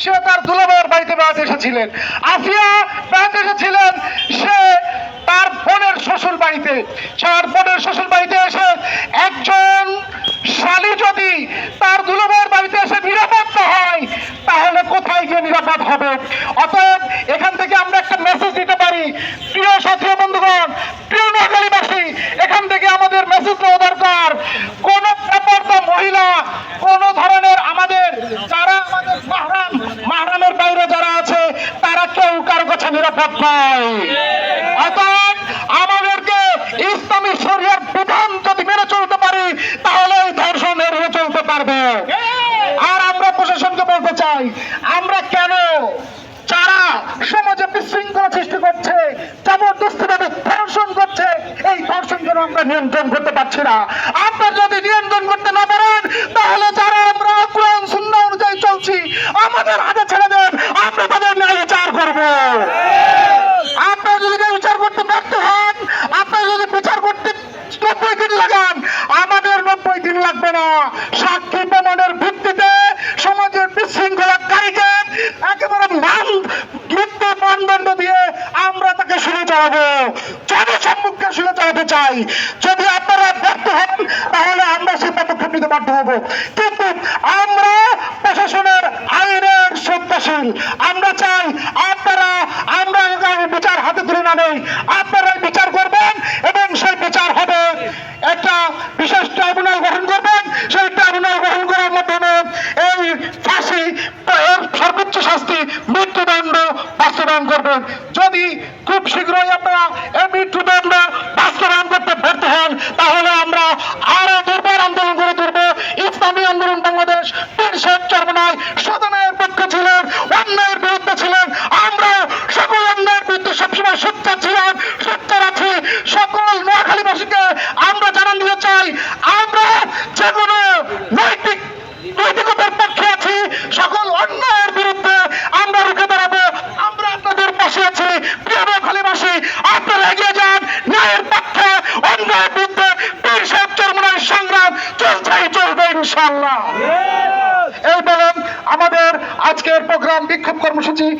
সে তার দুলাভাইয়ের বাড়িতে বেড়াতে এসেছিলেন। আফিয়া বেড়াতে এসেছিলেন সে তার বোনের শ্বশুর বাড়িতে। তার বোনের শ্বশুর বাড়িতে এসে একজন শালী যদি তার দুলাভাইয়ের বাড়িতে এসে নিরাপদ না হয়, তাহলে কোথায় গিয়ে নিরাপদ হবে? অতএব এখান থেকে আমরা একটা মেসেজ দিতে পারি, প্রিয় সাথী বন্ধুগণ, প্রিয় নোয়াখালীবাসী, এখান থেকে আমাদের মেসেজ দেওয়া দরকার, কোন বেপরদা মহিলা, কোন ধরনের আমাদের যারা আমাদের মাহরামের বাইরে যারা আছে, তারা কেউ কারো কাছে নিরাপদ নয়। অতএব আমাদেরকে ইসলামী শরিয়ার বিধান যদি মেনে চলতে পারি, তাহলে এই ধর্ষণ এড়িয়ে চলতে পারবে। আর আমরা প্রশাসনকে বলতে চাই, আমরা কেন যারা সমাজে বিশৃঙ্খলা সৃষ্টি করছে, জবরদস্তিভাবে ধর্ষণ করছে, এই ধর্ষণ যেন আমরা নিয়ন্ত্রণ করতে পারছি না। আপনারা যদি নিয়ন্ত্রণ করতে না পারেন, তাহলে যারা আমরা কোরআন সুন্নাহ অনুযায়ী চলছি, আমাদের হাতে ছেড়ে দেন, আমরা তাদের ন্যায় বিচার করব। আপনারা যদি বিচার করতে ব্যর্থ হন, আপনারা যদি বিচার করতে 90 দিন লাগান, আমাদের 90 দিন লাগবে না। সাক্ষী প্রমাণের ভিত্তিতে সমাজের বিশৃঙ্খলাকারীকে একেবারে মৃত্যু মানদণ্ড দিয়ে আমরা তাকে শুনে চালাবো, জনসম্মুখে শুনে চালাতে চাই। যদি আপনারা ব্যর্থ হন, তাহলে আমরা সে পদক্ষেপ নিতে বাধ্য হব। কিন্তু আমরা প্রশাসনের আইনের শ্রদ্ধাশীল। আমরা চাই আপনারা, আমরা বিচার হাতে তুলে না নেই, আপনারা বিচার করবেন এবং সেই বিচার হবে। একটা বিশেষ ট্রাইব্যুনাল গঠন করবেন, সেই ট্রাইব্যুনাল গঠন করার মাধ্যমে এই ফাঁসি এর সর্বোচ্চ শাস্তি মৃত্যুদণ্ড বাস্তবায়ন করবেন। যদি খুব শীঘ্রই আপনারা এই মৃত্যুদণ্ড বাস্তবায়ন করতে ব্যর্থ হন, তাহলে আমরা আরো দুর্বার আন্দোলন করে তুলব। ইসলামী আন্দোলন বাংলাদেশ পীর শেখ চরমনাই সদনের পক্ষে ছিলেন, অন্যায়ের বিরুদ্ধে ছিলেন। আমরা সকল অন্যায়ের বিরুদ্ধে সবসময় সোচ্চার ছিলাম, সোচ্চার আছি। সকল নোয়াখালীবাসীকে আমরা জানান দিতে চাই, আমরা যে কোনো নৈতিকতার পক্ষে আছি, সকল অন্যায়ের বিরুদ্ধে আমরা রুখে দাঁড়াবো। আমরা আপনাদের পাশে আছি। প্রিয় নোয়াখালীবাসী, আপনারা এগিয়ে যান ন্যায়ের পক্ষে, অন্যায়ের বিরুদ্ধে পীর শেখ চরমনাই সংগ্রাম চলবে ইনশাআল্লাহ। এই বলেন আমাদের আজকের প্রোগ্রাম বিক্ষোভ কর্মসূচি